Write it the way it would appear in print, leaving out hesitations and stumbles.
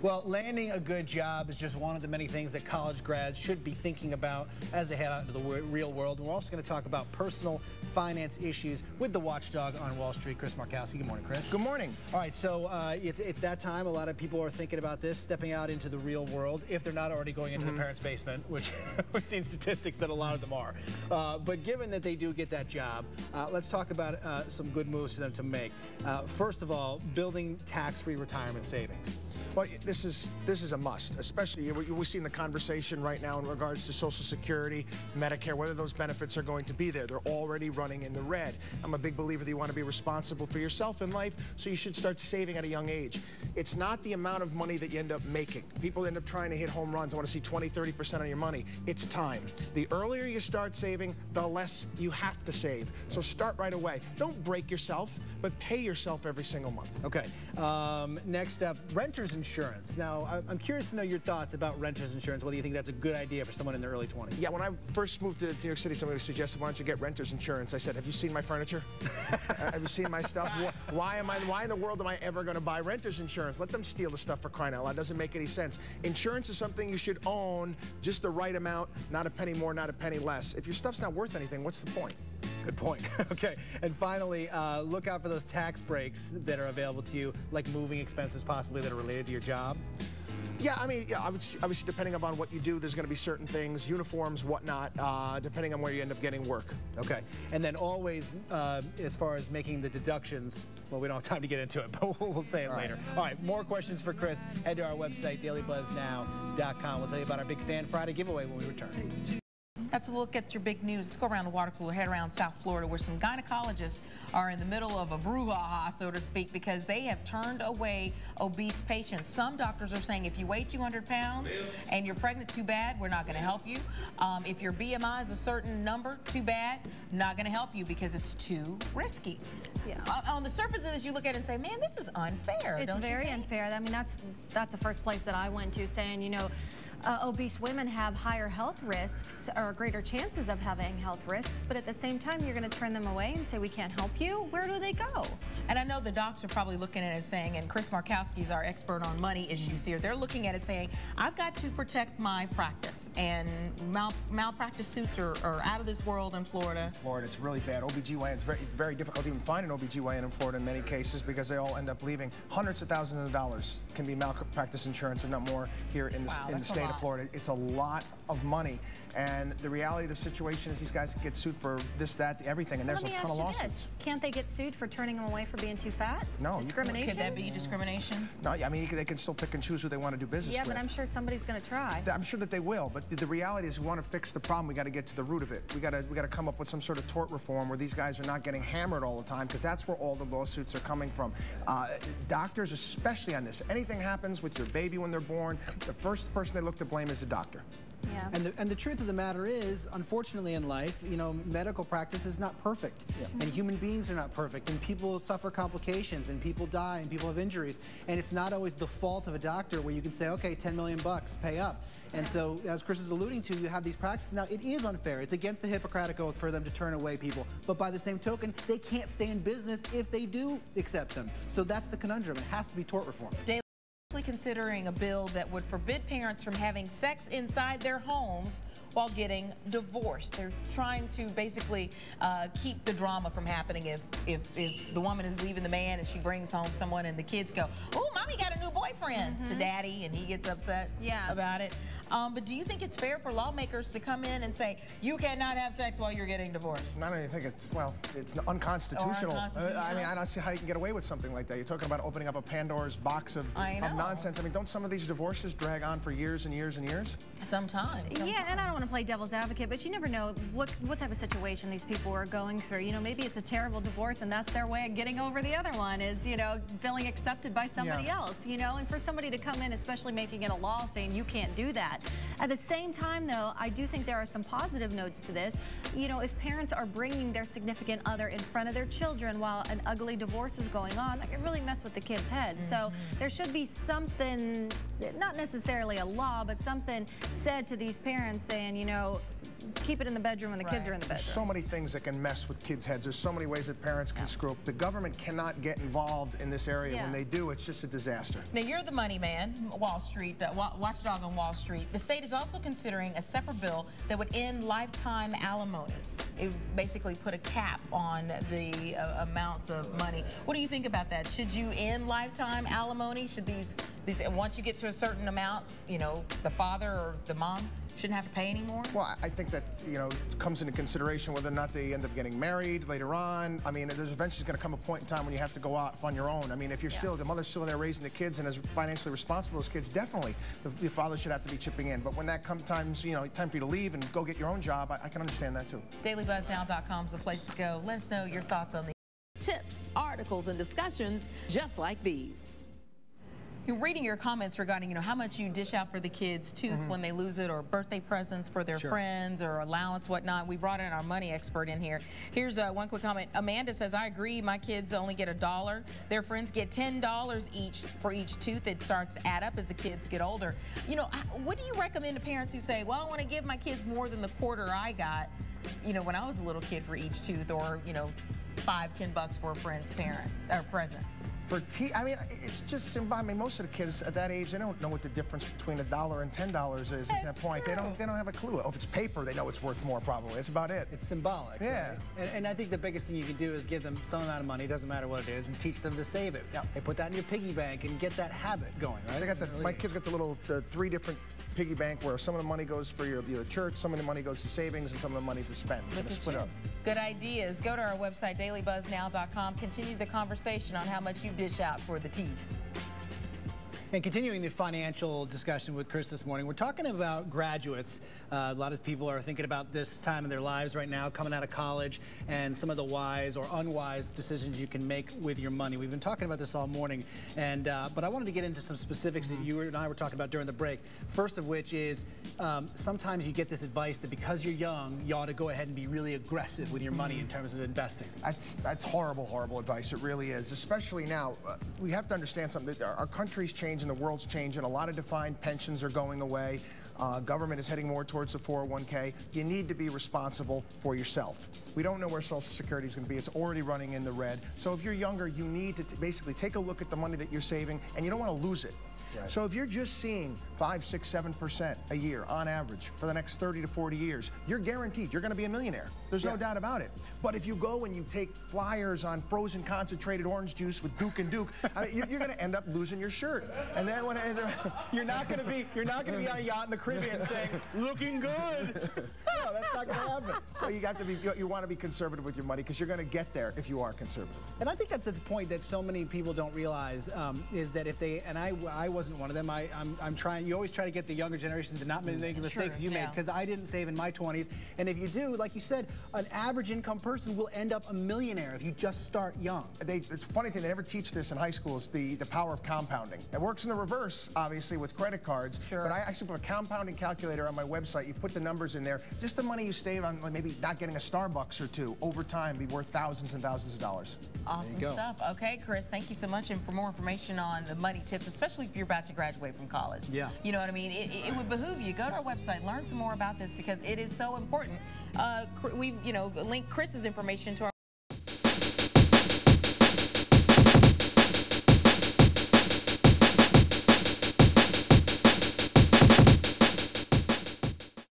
Well, landing a good job is just one of the many things that college grads should be thinking about as they head out into the real world. And we're also going to talk about personal finance issues with the Watchdog on Wall Street, Chris Markowski. Good morning, Chris. Good morning. All right, so it's that time. A lot of people are thinking about this, stepping out into the real world, if they're not already going into the parents' basement, which we've seen statistics that a lot of them are. But given that they do get that job, let's talk about some good moves for them to make. First of all, building tax-free retirement savings. Well, this is a must, especially we're seeing the conversation right now in regards to Social Security, Medicare, whether those benefits are going to be there. They're already running in the red. I'm a big believer that you want to be responsible for yourself in life, so you should start saving at a young age. It's not the amount of money that you end up making. People end up trying to hit home runs. I want to see 20, 30% of your money. It's time. The earlier you start saving, the less you have to save. So start right away. Don't break yourself, but pay yourself every single month. Okay. Next up, renter's insurance. Now, I'm curious to know your thoughts about renter's insurance, whether you think that's a good idea for someone in their early 20s. Yeah, when I first moved to New York City, somebody suggested, why don't you get renter's insurance? I said, have you seen my furniture? Have you seen my stuff? Why in the world am I ever going to buy renter's insurance? Let them steal the stuff, for crying out loud. It doesn't make any sense. Insurance is something you should own, just the right amount, not a penny more, not a penny less. If your stuff's not worth anything, what's the point? Good point. Okay. And finally, look out for those tax breaks that are available to you, like moving expenses possibly that are related to your job. Yeah, I mean, obviously, depending upon what you do, there's going to be certain things, uniforms, whatnot, depending on where you end up getting work. Okay. And then always, as far as making the deductions, well, we don't have time to get into it, but we'll say it later. All right, more questions for Chris. Head to our website, dailybuzznow.com. We'll tell you about our Big Fan Friday giveaway when we return. That's a look at your big news. Let's go around the water cooler, head around South Florida, where some gynecologists are in the middle of a brouhaha, so to speak, because they have turned away obese patients. Some doctors are saying if you weigh 200 pounds and you're pregnant, too bad, we're not going to help you. If your BMI is a certain number, too bad, not going to help you because it's too risky. Yeah. On the surface of this, you look at it and say, man, this is unfair. It's very unfair. I mean, that's the first place that I went to, saying, you know, obese women have higher health risks or greater chances of having health risks, but at the same time, you're going to turn them away and say, we can't help you. Where do they go? And I know the docs are probably looking at it saying, and Chris Markowski is our expert on money issues here, they're looking at it saying, I've got to protect my practice, and malpractice suits are out of this world in Florida. Florida, it's really bad. OBGYN, it's very difficult to even find an OBGYN in Florida in many cases because they all end up leaving. Hundreds of thousands of dollars can be malpractice insurance, if not more, here in the state of Florida. It's a lot of money, and the reality of the situation is these guys get sued for this, that, everything, and there's a ton of lawsuits. Can't they get sued for turning them away for being too fat? No. Discrimination? Could that be discrimination? No, I mean, they can still pick and choose who they want to do business with. Yeah, but I'm sure somebody's going to try. I'm sure that they will, but the reality is we want to fix the problem. We got to get to the root of it. We got to come up with some sort of tort reform where these guys are not getting hammered all the time, because that's where all the lawsuits are coming from. Doctors, especially on this, anything happens with your baby when they're born, the first person they look to blame is the doctor. Yeah. And the truth of the matter is, unfortunately in life, you know, medical practice is not perfect. Yeah. And human beings are not perfect. And people suffer complications, and people die, and people have injuries. And it's not always the fault of a doctor where you can say, okay, 10 million bucks, pay up. And so, as Chris is alluding to, you have these practices. Now, it is unfair. It's against the Hippocratic Oath for them to turn away people. But by the same token, they can't stay in business if they do accept them. So that's the conundrum. It has to be tort reform. Considering a bill that would forbid parents from having sex inside their homes while getting divorced. They're trying to basically keep the drama from happening if the woman is leaving the man and she brings home someone and the kids go, oh, mommy got a new boyfriend, to daddy, and he gets upset about it. But do you think it's fair for lawmakers to come in and say, you cannot have sex while you're getting divorced? I don't think it's, well, it's unconstitutional. I mean, I don't see how you can get away with something like that. You're talking about opening up a Pandora's box of nonsense. I mean, don't some of these divorces drag on for years and years and years? Sometimes. Yeah, and I don't want to play devil's advocate, but you never know what type of situation these people are going through. You know, maybe it's a terrible divorce, and that's their way of getting over the other one, is, you know, feeling accepted by somebody else, you know, and for somebody to come in, especially making it a law saying you can't do that. At the same time, though, I do think there are some positive notes to this. You know, if parents are bringing their significant other in front of their children while an ugly divorce is going on, that can really mess with the kid's head. So there should be something, not necessarily a law, but something said to these parents saying, and, you know, keep it in the bedroom when the kids are in the bedroom. There's so many things that can mess with kids' heads. There's so many ways that parents can screw up. The government cannot get involved in this area. When they do, it's just a disaster. Now, you're the money man, Wall Street, Watchdog on Wall Street. The state is also considering a separate bill that would end lifetime alimony. It would basically put a cap on the amounts of money. What do you think about that? Should you end lifetime alimony? Should these once you get to a certain amount, you know, the father or the mom shouldn't have to pay anymore? Well, I think that, you know, comes into consideration whether or not they end up getting married later on. I mean, there's eventually going to come a point in time when you have to go out on your own. I mean, if you're still, the mother's still there raising the kids and is financially responsible for those kids, definitely the father should have to be chipping in. But when that comes times, you know, time for you to leave and go get your own job, I can understand that too. DailyBuzzNow.com is the place to go. Let us know your thoughts on the tips, articles, and discussions just like these. You're reading your comments regarding, you know, how much you dish out for the kids' tooth when they lose it, or birthday presents for their friends, or allowance, whatnot. We brought in our money expert in here. Here's one quick comment. Amanda says, I agree, my kids only get $1. Their friends get $10 each for each tooth. It starts to add up as the kids get older. You know, what do you recommend to parents who say, well, I want to give my kids more than the quarter I got, you know, when I was a little kid for each tooth, or, you know, $5–10 for a friend's parent or present? For I mean, it's just, I mean, most of the kids at that age, they don't know what the difference between $1 and $10 is at that point. They don't have a clue. If it's paper, they know it's worth more probably. That's about it. It's symbolic. Yeah. Right? And I think the biggest thing you can do is give them some amount of money, doesn't matter what it is, and teach them to save it. They put that in your piggy bank and get that habit going, right? They got my kids got the 3 different piggy bank where some of the money goes for the church, some of the money goes to savings, and some of the money to spend. Split up. Good ideas. Go to our website, DailyBuzzNow.com. Continue the conversation on how much you dish out for the teeth. And continuing the financial discussion with Chris this morning, we're talking about graduates. A lot of people are thinking about this time in their lives right now, coming out of college, and some of the wise or unwise decisions you can make with your money. We've been talking about this all morning, and but I wanted to get into some specifics that you and I were talking about during the break. First of which is sometimes you get this advice that because you're young, you ought to go ahead and be really aggressive with your money in terms of investing. That's horrible, horrible advice. It really is, especially now. We have to understand something. That our country's changing, the world's changing. A lot of defined pensions are going away. Government is heading more towards the 401k. You need to be responsible for yourself. We don't know where Social Security is going to be. It's already running in the red. So if you're younger, you need to basically take a look at the money that you're saving, and you don't want to lose it. Right. So if you're just seeing 5, 6, 7% a year on average for the next 30 to 40 years, you're guaranteed you're going to be a millionaire. There's no doubt about it. But if you go and you take flyers on frozen concentrated orange juice with Duke and Duke, I mean, you're going to end up losing your shirt. And then when you're not going to be on a yacht in the Caribbean saying, "Looking good." No, that's not going to happen. So you want to be conservative with your money, because you're going to get there if you are conservative. And I think that's the point that so many people don't realize is that if they, and I wasn't one of them. I'm trying. You always try to get the younger generation to not make the mistakes you made, because I didn't save in my 20s. And if you do, like you said, an average income person will end up a millionaire if you just start young. It's a funny thing, they never teach this in high school, is the power of compounding. It works in the reverse, obviously, with credit cards. But I actually put a compounding calculator on my website. You put the numbers in there. Just the money you save on maybe not getting a Starbucks or two over time be worth thousands and thousands of dollars. Awesome stuff. Okay, Chris, thank you so much. And for more information on the money tips, especially if you're about to graduate from college. You know what I mean? It would behoove you. Go to our website, learn some more about this, because it is so important. We've, linked Chris's information to our